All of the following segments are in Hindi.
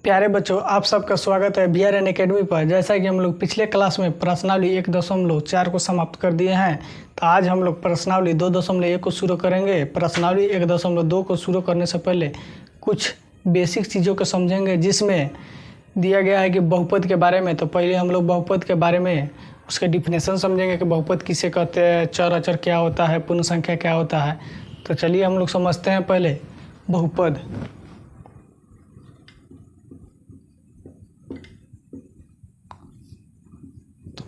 प्यारे बच्चों, आप सबका स्वागत है BRN एकेडमी पर। जैसा कि हम लोग पिछले क्लास में प्रश्नावली 1.4 को समाप्त कर दिए हैं, तो आज हम लोग प्रश्नावली 2.1 को शुरू करेंगे। प्रश्नावली 1.2 को शुरू करने से पहले कुछ बेसिक चीज़ों को समझेंगे, जिसमें दिया गया है कि बहुपद के बारे में। तो पहले हम लोग बहुपद के बारे में उसके डिफिनेशन समझेंगे कि बहुपद किसे कहते हैं, चर अचर क्या होता है, पूर्ण संख्या क्या होता है। तो चलिए हम लोग समझते हैं पहले बहुपद।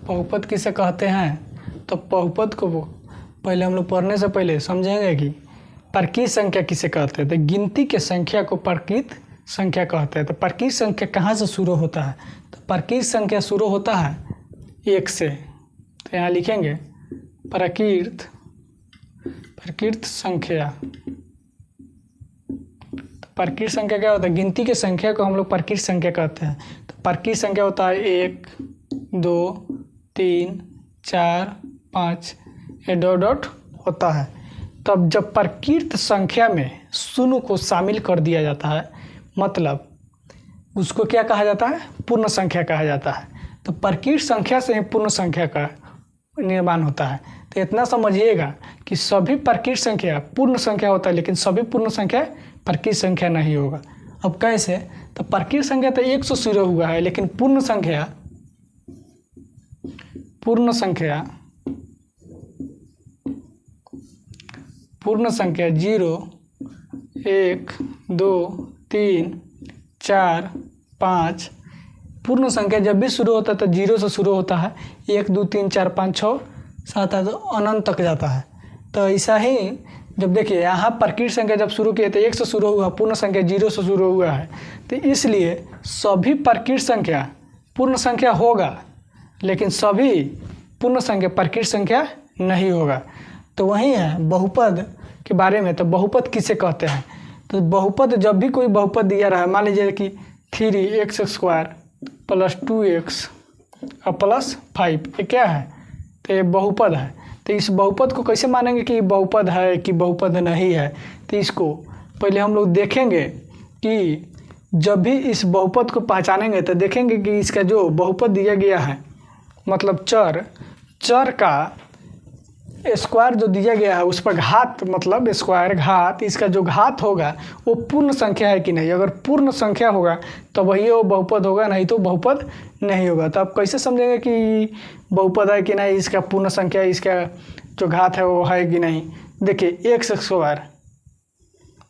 बहुपद किसे कहते हैं, तो बहुपद को पहले हम लोग पढ़ने से पहले समझेंगे कि परकीय संख्या किसे कहते हैं। तो गिनती के संख्या को परकीय संख्या कहते हैं। तो परकीय संख्या कहाँ से शुरू होता है, तो परकीय संख्या शुरू होता है 1 से। तो यहाँ लिखेंगे प्रकृत संख्या। तो परकीय संख्या क्या होता है, गिनती के संख्या को हम लोग परकीय संख्या कहते हैं। तो परकीय संख्या होता है 1, 2, 3, 4, 5, ये डॉट होता है। तब जब प्रकृत संख्या में शून्य को शामिल कर दिया जाता है, मतलब उसको क्या कहा जाता है, पूर्ण संख्या कहा जाता है। तो प्रकृत संख्या से ही पूर्ण संख्या का निर्माण होता है। तो इतना समझिएगा कि सभी प्रकृत संख्या पूर्ण संख्या होता है, लेकिन सभी पूर्ण संख्या प्रकृत संख्या नहीं होगा। अब कैसे, तो प्रकृत संख्या तो 1 से शुरू हुआ है, लेकिन पूर्ण संख्या 0, 1, 2, 3, 4, 5 पूर्ण संख्या जब भी शुरू होता है तो 0 से शुरू होता है। 1, 2, 3, 4, 5, 6, 7, 8 अनंत तक जाता है। तो ऐसा ही जब देखिए यहाँ प्रकृत संख्या जब शुरू किए तो 1 से शुरू हुआ, पूर्ण संख्या 0 से शुरू हुआ है। तो इसलिए सभी प्रकृत संख्या पूर्ण संख्या होगा, लेकिन सभी पूर्ण संख्या प्रकृत संख्या नहीं होगा। तो वही है बहुपद के बारे में। तो बहुपद किसे कहते हैं, तो बहुपद जब भी कोई बहुपद दिया रहा है, मान लीजिए कि 3x² + 2x + 5, ये क्या है, तो ये बहुपद है। तो इस बहुपद को कैसे मानेंगे कि बहुपद है कि बहुपद नहीं है। तो इसको पहले हम लोग देखेंगे कि जब भी इस बहुपद को पहचानेंगे तो देखेंगे कि इसका जो बहुपद दिया गया है, मतलब चर का स्क्वायर जो दिया गया है उस पर घात, मतलब स्क्वायर घात, इसका जो घात होगा वो पूर्ण संख्या है कि नहीं। अगर पूर्ण संख्या होगा तो वही वो बहुपद होगा, नहीं तो बहुपद नहीं होगा। तो आप कैसे समझेंगे कि बहुपद है कि नहीं, इसका पूर्ण संख्या, इसका जो घात है वो है कि नहीं। देखिए x²,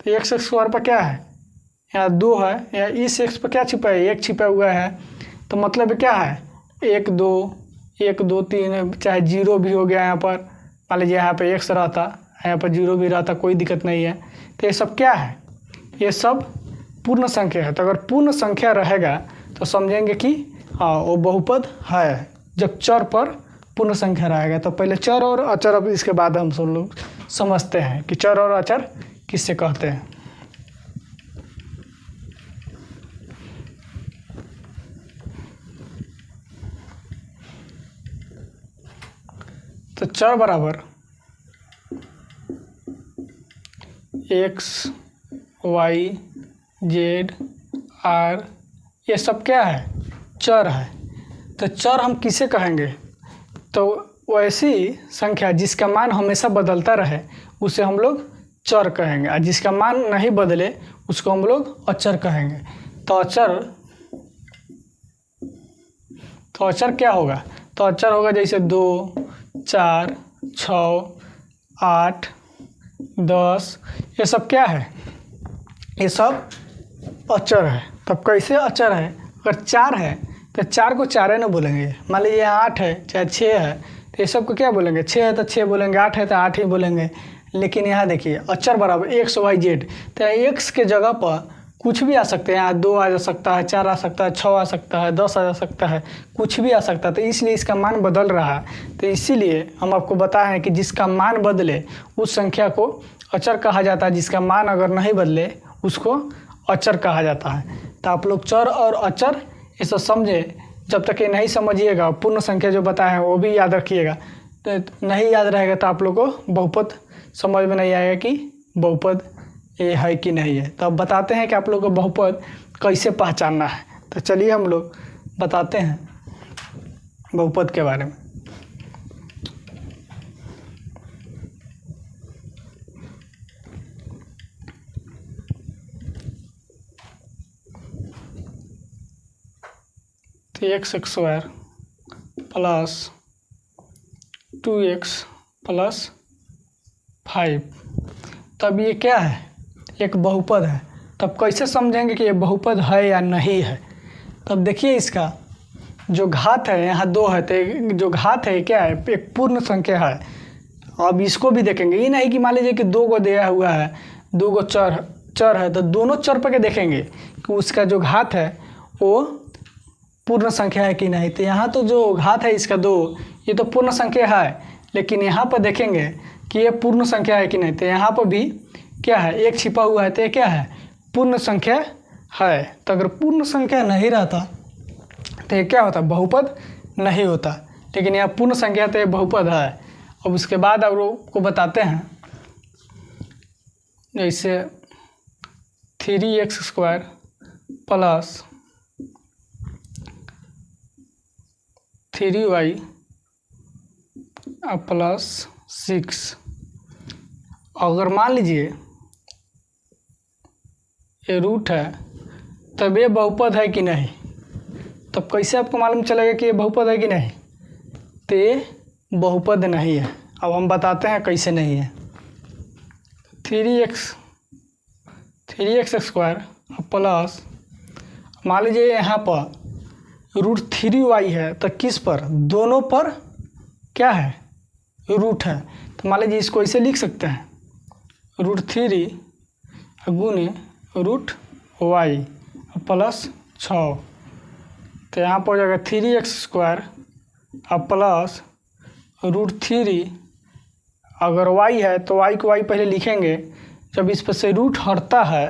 तो x² पर क्या है, यहाँ 2 है, यहाँ इस x पर क्या छिपा है, 1 छिपा हुआ है। तो मतलब क्या है, 1, 2, 3, चाहे 0 भी हो गया यहाँ पर, मान लीजिए यहाँ पे x रहता, यहाँ पर 0 भी रहता, कोई दिक्कत नहीं है। तो ये सब क्या है, ये सब पूर्ण संख्या है। तो अगर पूर्ण संख्या रहेगा तो समझेंगे कि हाँ वो बहुपद है, जब चर पर पूर्ण संख्या रहेगा। तो पहले चर और अचर, अब इसके बाद हम सब लोग समझते हैं कि चर और अचर किससे कहते हैं। तो चर बराबर x, y, z, r, ये सब क्या है, चर है। तो चर हम किसे कहेंगे, तो वैसी संख्या जिसका मान हमेशा बदलता रहे उसे हम लोग चर कहेंगे, और जिसका मान नहीं बदले उसको हम लोग अचर कहेंगे। तो अचर क्या होगा, तो अचर होगा जैसे 2, 4, 6, 8, 10, ये सब क्या है, ये सब अचर है। तब कैसे अचर है, अगर 4 है तो 4 को 4 न बोलेंगे। मान लीजिए 8 है चाहे 6 है, तो ये सब को क्या बोलेंगे, 6 है तो 6 बोलेंगे, 8 है तो 8 ही बोलेंगे। लेकिन यहाँ देखिए अचर बराबर x, y, z, तो x के जगह पर कुछ भी आ सकते हैं। यहाँ 2 आ जा सकता है, 4 आ सकता है, 6 आ सकता है, 10 आ जा सकता है, कुछ भी आ सकता है। तो इसलिए इसका मान बदल रहा है। तो इसीलिए हम आपको बताए हैं कि जिसका मान बदले उस संख्या को अचर कहा जाता है, जिसका मान अगर नहीं बदले उसको अचर कहा जाता है। तो आप लोग चर और अचर ये सब समझे। जब तक ये नहीं समझिएगा, पूर्ण संख्या जो बताए हैं वो भी याद रखिएगा। तो नहीं याद रहेगा तो आप लोग को बहुपद समझ में नहीं आएगा कि बहुपद ये है कि नहीं है। तो अब बताते हैं कि आप लोग को बहुपद कैसे पहचानना है। तो चलिए हम लोग बताते हैं बहुपद के बारे में। तो x² प्लस 2x प्लस 5, तब ये क्या है? एक बहुपद है। तब कैसे समझेंगे कि ये बहुपद है या नहीं है? तब देखिए इसका जो घात है यहाँ 2 है, तो जो घात है क्या है? एक पूर्ण संख्या है। अब इसको भी देखेंगे, ये नहीं कि मान लीजिए कि 2 को दिया हुआ है, 2 को चर है, तो दोनों चर पर के देखेंगे कि उसका जो घात है वो पूर्ण संख्या है कि नहीं। तो यहाँ तो जो घात है इसका 2, ये तो पूर्ण संख्या है, लेकिन यहाँ पर देखेंगे कि ये पूर्ण संख्या है कि नहीं। तो यहाँ पर भी क्या है? 1 छिपा हुआ है, तो ये क्या है? पूर्ण संख्या है। तो अगर पूर्ण संख्या नहीं रहता तो ये क्या होता? बहुपद नहीं होता। लेकिन यहाँ पूर्ण संख्या तो ये बहुपद है। अब उसके बाद आप लोग को बताते हैं, जैसे 3x² प्लस 3y प्लस 6, अगर मान लीजिए ये रूट है, तब ये बहुपद है कि नहीं? तब कैसे आपको मालूम चलेगा कि ये बहुपद है कि नहीं? तो ये बहुपद नहीं है। अब हम बताते हैं कैसे नहीं है। 3x² प्लस मान लीजिए यहाँ पर √3y है, तो किस पर? दोनों पर क्या है? रूट है। तो मान लीजिए इसको ऐसे लिख सकते हैं, √3 गुने √y प्लस 6। तो यहाँ पर हो जाएगा 3x² प्लस √3, अगर y है तो y को y पहले लिखेंगे। जब इस पर से रूट हटता है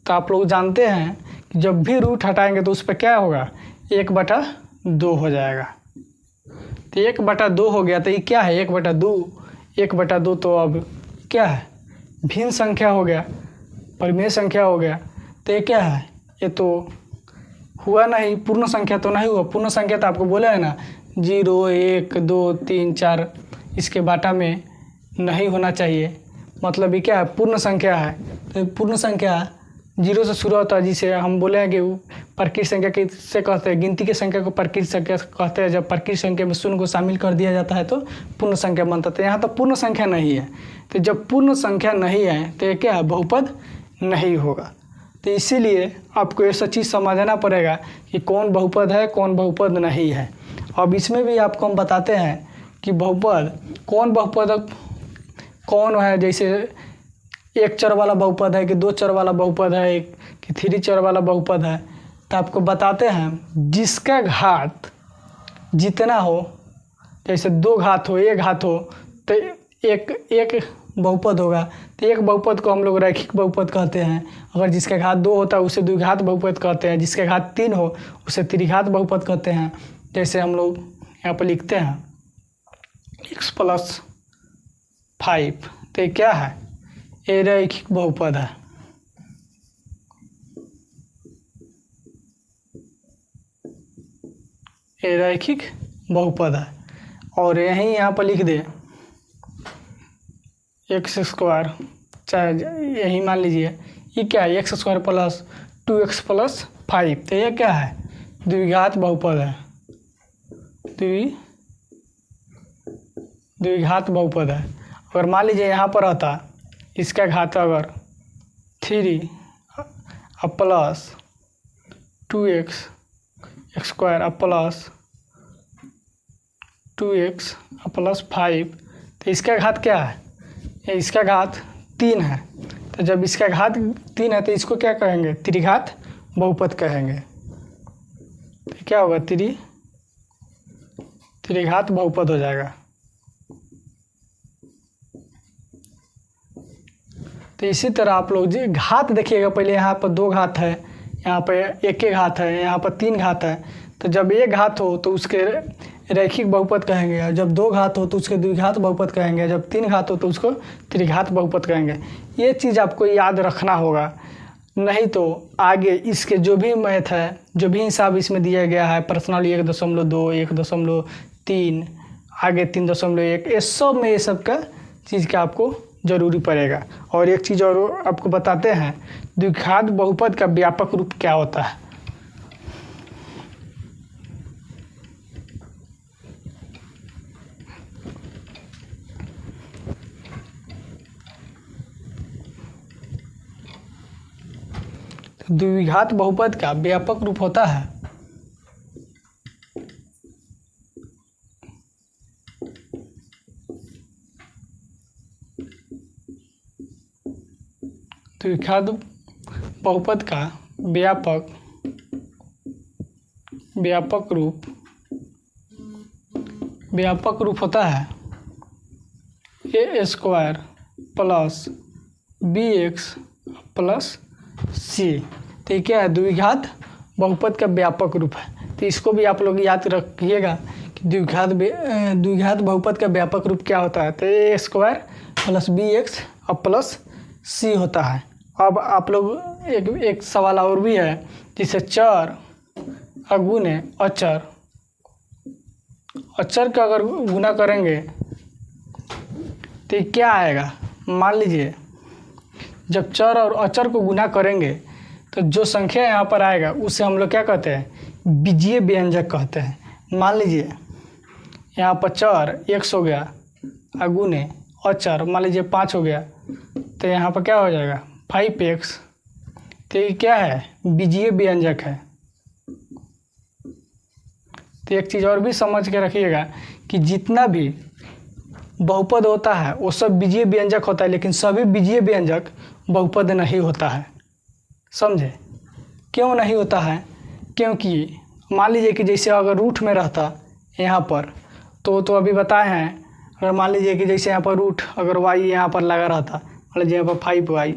तो आप लोग जानते हैं कि जब भी रूट हटाएंगे तो उस पर क्या होगा? 1/2 हो जाएगा। तो 1/2 हो गया, तो ये क्या है? 1/2, 1/2 तो अब क्या है? भिन्न संख्या हो गया, परिमेय संख्या हो गया। तो ये क्या है? ये तो हुआ नहीं, पूर्ण संख्या तो नहीं हुआ। पूर्ण संख्या तो आपको बोला है ना, 0, 1, 2, 3, 4 इसके बाटा में नहीं होना चाहिए। मतलब ये क्या है? पूर्ण संख्या है। तो पूर्ण संख्या 0 से शुरू होता है, जिसे हम बोले हैं कि प्रकृत संख्या किससे कहते हैं? गिनती की संख्या को प्रकृत संख्या कहते हैं। जब प्रकृत संख्या में शून्य को शामिल कर दिया जाता है तो पूर्ण संख्या बनता है। तो यहाँ तो पूर्ण संख्या नहीं है। तो जब पूर्ण संख्या नहीं है तो ये क्या है? बहुपद नहीं होगा। तो इसीलिए आपको ये सब चीज़ समझना पड़ेगा कि कौन बहुपद है, कौन बहुपद नहीं है। अब इसमें भी आपको हम बताते हैं कि बहुपद कौन है। जैसे 1 चर वाला बहुपद है कि 2 चर वाला बहुपद है कि 3 चर वाला बहुपद है। तो आपको बताते हैं, जिसका घात जितना हो, जैसे 2 घात हो, 1 घात हो, तो एक बहुपद होगा। तो एक बहुपद को हम लोग रैखिक बहुपद कहते हैं। अगर जिसका घात 2 होता है उसे द्विघात बहुपद कहते हैं। जिसका घात 3 हो उसे त्रिघात बहुपद कहते हैं। जैसे हम लोग यहाँ पर लिखते हैं x + 5, तो ये क्या है? ये रैखिक बहुपद है। ये रैखिक बहुपद है। और यहीं यहाँ पर लिख दे x², चाहे यही मान लीजिए ये क्या है? x² प्लस 2x प्लस 5, तो ये क्या है? द्विघात बहुपद है। द्विघात बहुपद है। अगर मान लीजिए यहाँ पर रहता इसका घात अगर 3 plus 2x² plus 2x plus 5, तो इसका घात क्या है? इसका घात 3 है। तो जब इसका घात 3 है तो इसको क्या कहेंगे? त्रिघात बहुपद कहेंगे। तो क्या होगा? त्रिघात बहुपद हो जाएगा। तो इसी तरह आप लोग जी घात देखिएगा, पहले यहाँ पर 2 घात है, यहाँ पर 1 घात है, यहाँ पर 3 घात है। तो जब 1 घात हो तो उसके रैखिक बहुपद कहेंगे, और जब 2 घात हो तो उसके द्विघात बहुपद कहेंगे, जब 3 घात हो तो उसको त्रिघात बहुपद कहेंगे। ये चीज़ आपको याद रखना होगा, नहीं तो आगे इसके जो भी मैथ है, जो भी हिसाब इसमें दिया गया है, पर्सनल 1.2, 1.3, आगे 3.1, ये सब में ये सब का चीज़ का आपको ज़रूरी पड़ेगा। और एक चीज़ और आपको बताते हैं, द्विघात बहुपद का व्यापक रूप क्या होता है। द्विघात बहुपद का व्यापक रूप होता है द्विघात बहुपद का व्यापक रूप होता है a² plus bx plus c। तो ये क्या है, द्विघात बहुपद का व्यापक रूप है। तो इसको भी आप लोग याद रखिएगा कि द्विघात बहुपद का व्यापक रूप क्या होता है। तो a² प्लस bx और प्लस c होता है। अब आप लोग एक सवाल और भी है, जिसे चर अगुने अचर का अगर गुना करेंगे तो क्या आएगा। मान लीजिए जब चर और अचर को गुना करेंगे तो जो संख्या यहाँ पर आएगा उसे हम लोग क्या कहते हैं, बीजीय व्यंजक कहते हैं। मान लीजिए यहाँ पर चर x हो गया, अगुने अचर मान लीजिए 5 हो गया, तो यहाँ पर क्या हो जाएगा 5x। तो ये क्या है, बीजीय व्यंजक है। तो एक चीज़ और भी समझ के रखिएगा कि जितना भी बहुपद होता है वो सब बीजीय व्यंजक होता है, लेकिन सभी बीजीय व्यंजक बहुपद नहीं होता है। समझे क्यों नहीं होता है? क्योंकि मान लीजिए कि जैसे अगर रूट में रहता यहाँ पर तो अभी बताए हैं, अगर मान लीजिए कि जैसे यहाँ पर रूट अगर y यहाँ पर लगा रहता, मान लीजिए यहाँ पर 5y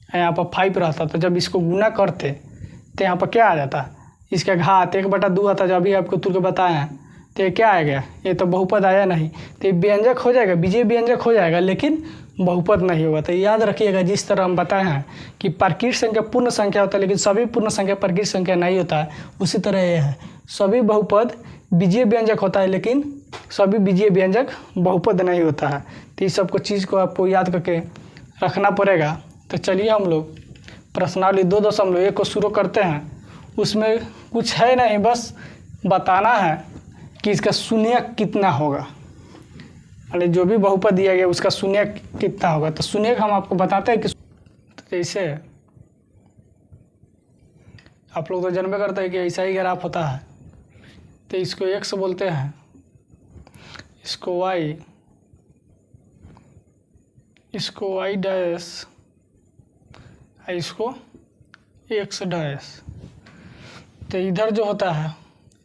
यहाँ पर 5 रहता, तो जब इसको गुना करते तो यहाँ पर क्या आ जाता, इसका घात 1/2 आता। जब अभी आपको तुरंत बताए हैं तो ये क्या आ गया, ये तो बहुपद आया नहीं। तो ये व्यंजक हो जाएगा, बीजीय व्यंजक हो जाएगा, लेकिन बहुपद नहीं होगा। तो याद रखिएगा, जिस तरह हम बताए हैं कि प्राकृत संख्या पूर्ण संख्या होता है, लेकिन सभी पूर्ण संख्या प्राकृत संख्या नहीं होता है, उसी तरह ये है, सभी बहुपद बीजीय व्यंजक होता है, लेकिन सभी बीजीय व्यंजक बहुपद नहीं होता है। तो इस सब को चीज़ को आपको याद करके रखना पड़ेगा। तो चलिए हम लोग प्रश्नावली 2.1 को शुरू करते हैं। उसमें कुछ है नहीं, बस बताना है कि इसका शून्यक कितना होगा, अरे जो भी बहुपद दिया गया उसका शून्यक कितना होगा। तो शून्यक हम आपको बताते हैं कि जैसे आप लोग तो जानबे करते हैं कि ऐसा ही ग्राफ होता है। तो इसको x बोलते हैं, इसको y, इसको y डैश, इसको x डैश। तो इधर जो होता है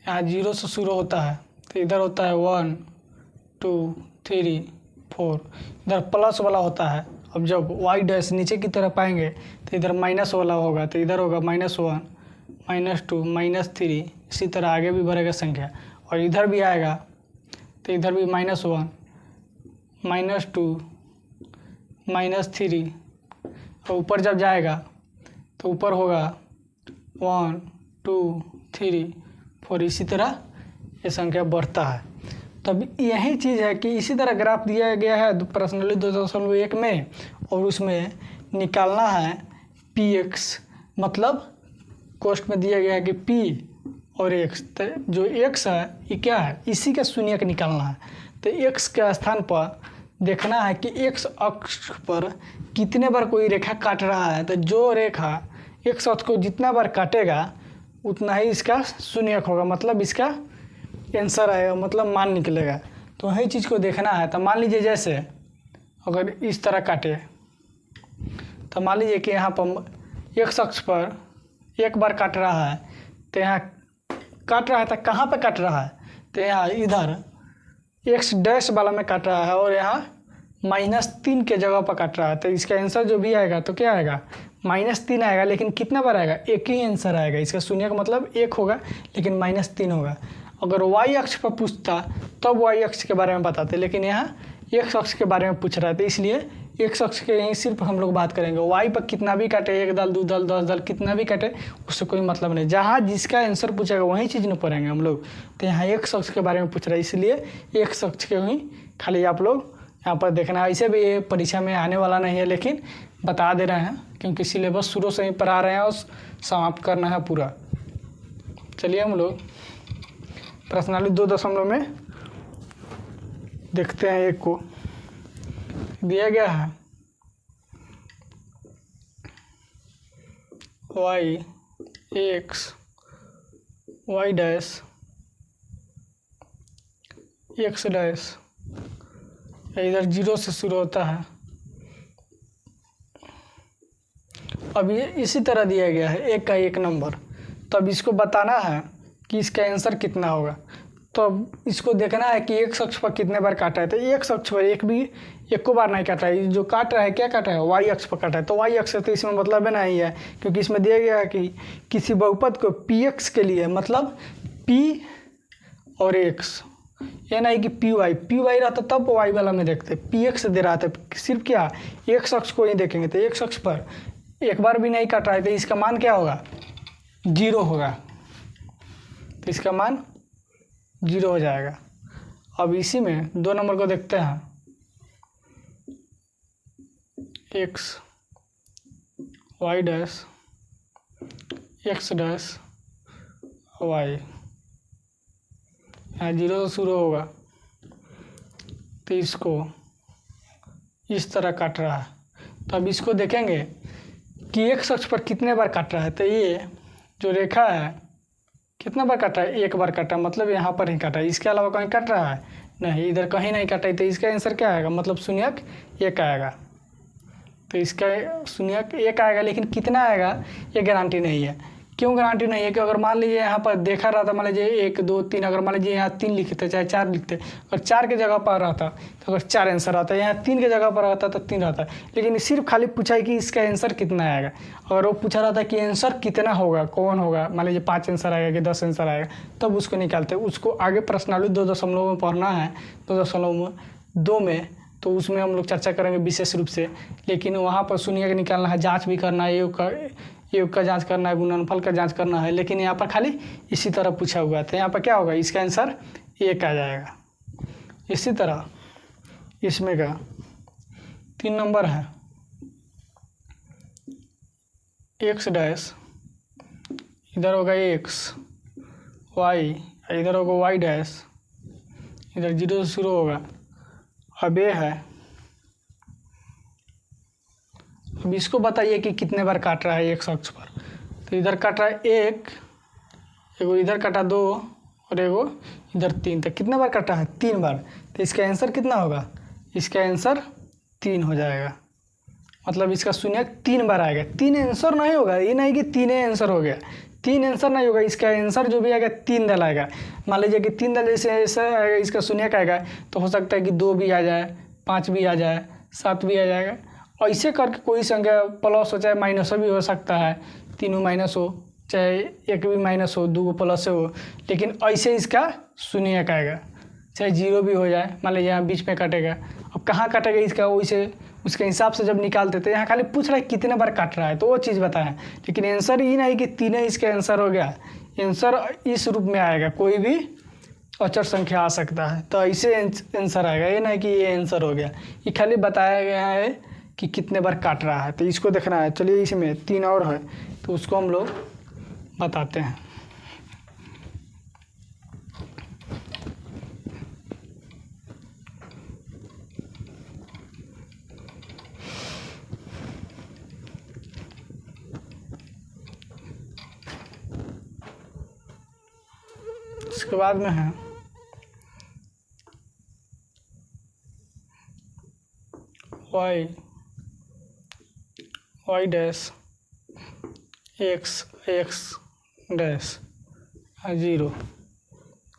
यहाँ 0 से शुरू होता है, तो इधर होता है 1 2 3 4, इधर प्लस वाला होता है। अब जब y डैश नीचे की तरफ आएंगे तो इधर माइनस वाला होगा, तो इधर होगा -1 -2 -3, इसी तरह आगे भी बढ़ेगा संख्या। और इधर भी आएगा तो इधर भी -1 -2 -3, और ऊपर जब जाएगा तो ऊपर होगा 1 2 3 4, इसी तरह ये संख्या बढ़ता है। तब यही चीज़ है कि इसी तरह ग्राफ दिया गया है प्रश्नावली 2.1 में, और उसमें निकालना है px, मतलब क्वेश्चन में दिया गया है कि p और x। तो जो x है ये क्या है, इसी का शून्यक निकालना है। तो x के स्थान पर देखना है कि x अक्ष पर कितने बार कोई रेखा काट रहा है। तो जो रेखा x अक्ष को जितना बार काटेगा उतना ही इसका शून्यक होगा, मतलब इसका आंसर आएगा, मतलब मान निकलेगा। तो वही चीज़ को देखना है। तो मान लीजिए जैसे अगर इस तरह काटे, तो मान लीजिए कि यहाँ पर x अक्ष पर एक बार काट रहा है, तो यहाँ काट रहा है, तो कहाँ पे काट रहा है, तो यहाँ इधर x डैश वाला में काट रहा है, और यहाँ -3 के जगह पर काट रहा है। तो इसका आंसर जो भी आएगा तो क्या आएगा, -3 आएगा। लेकिन कितना बार आएगा, एक ही आंसर आएगा। इसका शून्य का मतलब 1 होगा, लेकिन -3 होगा। अगर वाई अक्ष पर पूछता तब वाई अक्ष के बारे में बताते, लेकिन यहाँ एक्स अक्ष के बारे में पूछ रहा था, इसलिए एक्स अक्ष के यहीं सिर्फ हम लोग बात करेंगे। वाई पर कितना भी काटे, 1 दल 2 दल 10 दल कितना भी काटे, उससे कोई मतलब नहीं। जहाँ जिसका आंसर पूछेगा वही चीज़ न पढ़ेंगे हम लोग। तो यहाँ एक्स अक्ष के बारे में पूछ रहा है, इसलिए एक्स अक्ष के वहीं खाली आप लोग यहाँ पर देखना है। ऐसे भी ये परीक्षा में आने वाला नहीं है, लेकिन बता दे रहे हैं क्योंकि सिलेबस शुरू से ही पढ़ा रहे हैं और समाप्त करना है पूरा। चलिए हम लोग प्रश्नावली 2 में देखते हैं। एक को दिया गया है Y X Y dash X dash, इधर 0 से शुरू होता है। अब ये इसी तरह दिया गया है 1 का 1 नंबर, तो अब इसको बताना है कि इसका आंसर कितना होगा। तो अब इसको देखना है कि एक अक्ष पर कितने बार काटा है। तो एक अक्ष पर एक को बार नहीं काटा है, जो काट रहा है क्या काटा है, वाई अक्ष पर काटा है। तो वाई अक्ष तो इसमें मतलब नहीं है, क्योंकि इसमें दिया गया है कि किसी बहुपद को पी एक्स के लिए, मतलब पी और एक्स, ये नहीं कि पी वाई रहता तब वाई वाला में देखते, पी एक्स दे रहा था, सिर्फ क्या एक अक्ष को ही देखेंगे। तो एक अक्ष पर एक बार भी नहीं काट रहा है, तो इसका मान क्या होगा, 0 होगा। तो इसका मान 0 हो जाएगा। अब इसी में 2 नंबर को देखते हैं, X Y dash X dash Y, यहाँ 0 से शुरू होगा। तो इसको इस तरह काट रहा है। तो अब इसको देखेंगे कि एक अक्ष पर कितने बार काट रहा है। तो ये जो रेखा है कितना बार काटा है, 1 बार काटा, मतलब यहाँ पर ही काटा है। इसके अलावा कहीं काट रहा है नहीं, इधर कहीं नहीं काटा है। तो इसका आंसर क्या आएगा, मतलब शून्यक 1 आएगा। तो इसका शून्यक 1 आएगा, लेकिन कितना आएगा ये गारंटी नहीं है। क्यों गारंटी नहीं है कि अगर मान लीजिए यहाँ पर देखा रहता, मान लीजिए 1 2 3, अगर मान लीजिए यहाँ 3 लिखते चाहे 4 लिखते, अगर 4 के जगह पर रहता तो अगर 4 आंसर आता है, यहाँ 3 के जगह पर रहता तो 3 रहता। लेकिन सिर्फ खाली पूछा है कि इसका आंसर कितना आएगा। अगर वो पूछा रहता कि आंसर कितना होगा, कौन होगा, मान लीजिए 5 आंसर आएगा कि 10 आंसर आएगा, तब उसको निकालते। उसको आगे प्रश्नावली 2 दशमलव में पढ़ना है, 2.2 में, तो उसमें हम लोग चर्चा करेंगे विशेष रूप से। लेकिन वहाँ पर शून्य निकालना है, जाँच भी करना है, योग का जांच करना है, गुणनफल का जांच करना है। लेकिन यहाँ पर खाली इसी तरह पूछा हुआ था। यहाँ पर क्या होगा, इसका आंसर 1 आ जाएगा। इसी तरह इसमें का 3 नंबर है, एक्स डैश, इधर होगा एक्स वाई, इधर होगा वाई डैश, इधर 0 से शुरू होगा। अब ये है, अब इसको बताइए कि कितने बार काट रहा है एक अक्ष पर। तो इधर काट रहा है 1, एगो इधर काटा 2 और एगो इधर 3, तो कितने बार काटा है, 3 बार। तो इसका आंसर कितना होगा, इसका आंसर 3 हो जाएगा। मतलब इसका शून्यक 3 बार आएगा। 3 आंसर नहीं होगा, ये नहीं कि 3 आंसर हो गया, 3 आंसर नहीं होगा। इसका आंसर जो भी आएगा 3 दल आएगा। मान लीजिए कि 3 दल जैसे आएगा, इसका शून्यक आएगा, तो हो सकता है कि 2 भी आ जाए, 5 भी आ जाए, 7 भी आ जाएगा। ऐसे करके कोई संख्या प्लस हो चाहे माइनस भी हो सकता है, 3 माइनस हो चाहे 1 भी माइनस हो, 2 प्लस हो। लेकिन ऐसे इसका शून्यक आएगा, चाहे 0 भी हो जाए। मान लीजिए यहाँ बीच में काटेगा, अब कहाँ काटेगा इसका, वैसे उसके हिसाब से जब निकालते थे। यहाँ खाली पूछ रहा है कितने बार काट रहा है, तो वो चीज़ बताएं। लेकिन आंसर ये नहीं कि 3 इसका आंसर हो गया। आंसर इस रूप में आएगा, कोई भी अचर संख्या आ सकता है, तो ऐसे आंसर आएगा। ये नहीं कि ये आंसर हो गया, ये खाली बताया गया है कि कितने बार काट रहा है। तो इसको देखना है। चलिए इसमें 3 और है, तो उसको हम लोग बताते हैं। इसके बाद में है वाई डैश एक्स डैश 0।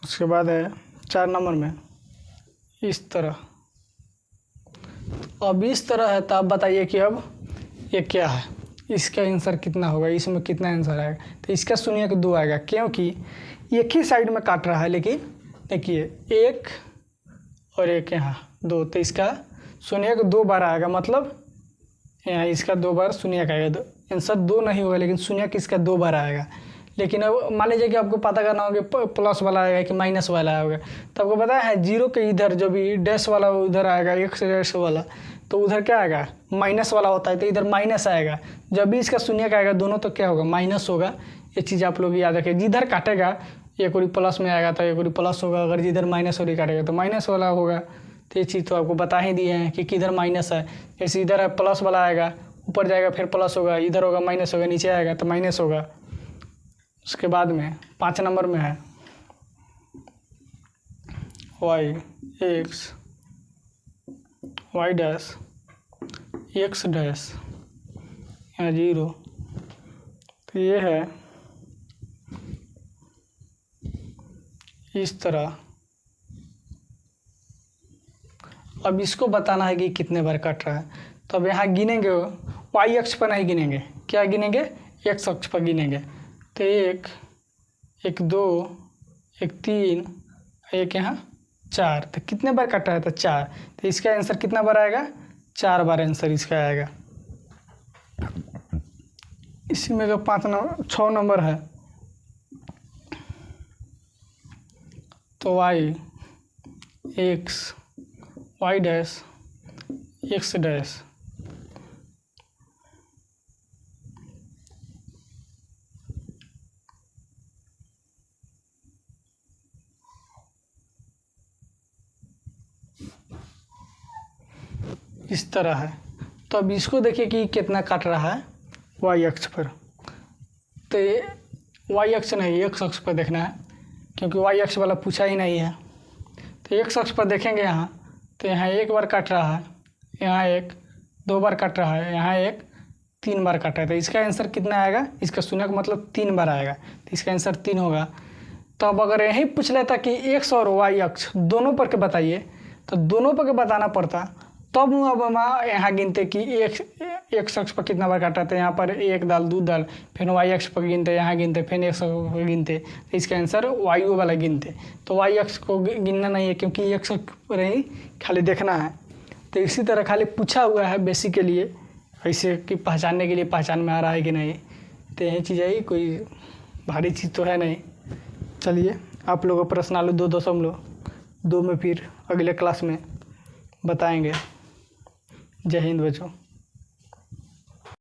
उसके बाद है 4 नंबर में इस तरह। अब इस तरह है, तो आप बताइए कि अब ये क्या है। इसका आंसर कितना होगा, इसमें कितना आंसर आएगा, तो इसका शून्य का 2 आएगा, क्योंकि एक ही साइड में काट रहा है। लेकिन देखिए 1 और 1 यहाँ 2, तो इसका शून्य का 2 बार आएगा, मतलब यहाँ इसका 2 बार शून्य का आएगा। आंसर 2 नहीं होगा, लेकिन शून्य किसका 2 बार आएगा। लेकिन अब मान लीजिए कि आपको पता करना होगा प्लस वाला आएगा कि माइनस वाला आएगा, तो आपको पता है जीरो के इधर जो भी डैश वाला उधर आएगा, एक से डैश वाला, तो उधर क्या आएगा, माइनस वाला होता है, तो इधर माइनस आएगा। जब भी इसका शून्य का आएगा दोनों, तो क्या होगा, माइनस होगा। ये चीज़ आप लोग याद रखें, जिधर काटेगा एक और प्लस में आएगा तो एक और प्लस होगा, अगर जिधर माइनस और काटेगा तो माइनस वाला होगा। तो ये चीज़ तो आपको बता ही दिए हैं कि किधर माइनस है। जैसे इधर प्लस वाला आएगा, ऊपर जाएगा फिर प्लस होगा, इधर होगा माइनस होगा, नीचे आएगा तो माइनस होगा। उसके बाद में 5 नंबर में है Y X Y dash X dash यहाँ 0, तो ये है इस तरह। अब इसको बताना है कि कितने बार कट रहा है, तो अब यहाँ गिनेंगे, वाई अक्ष पर नहीं गिनेंगे, क्या गिनेंगे, एक्स अक्ष पर गिनेंगे। तो 1 1 2 1 3 1 यहाँ 4, तो कितने बार कट रहा है, तो 4। तो इसका आंसर कितना बार आएगा, 4 बार आंसर इसका आएगा। इसी में जो 6 नंबर है, तो Y X Y dash X dash इस तरह है। तो अब इसको देखिए कि कितना काट रहा है वाई अक्ष पर। तो ये वाई अक्ष नहीं, एक्स अक्ष पर देखना है, क्योंकि वाई अक्ष वाला पूछा ही नहीं है। तो एक्स अक्ष पर देखेंगे यहाँ, तो यहाँ 1 बार काट रहा है, यहाँ 1 2 बार काट रहा है, यहाँ 1 3 बार काट रहा है। तो इसका आंसर कितना आएगा, इसका शून्य का मतलब 3 बार आएगा, तो इसका आंसर 3 होगा। तो अब अगर यही पूछ लेता कि एक्स और वाई अक्ष दोनों पर के बताइए, तो दोनों पर के बताना पड़ता, तब अब हम यहाँ गिनते कि एक्स अक्ष पर कितना बार काटा था। यहाँ पर 1 दाल 2 दाल, फिर वाई अक्ष पर गिनते, यहाँ गिनते, फिर एक्स अक्ष पर गिनते, तो इसका आंसर वाई वाला गिनते। तो वाई अक्ष को गिनना नहीं है, क्योंकि एक्स अक्ष पर ही खाली देखना है। तो इसी तरह खाली पूछा हुआ है बेसिक के लिए, ऐसे कि पहचानने के लिए पहचान में आ रहा है कि नहीं। तो यही चीज़ है, कोई भारी चीज़ तो है नहीं। चलिए आप लोगों को प्रश्न 2.2 में फिर अगले क्लास में बताएंगे। जय हिंद बच्चों।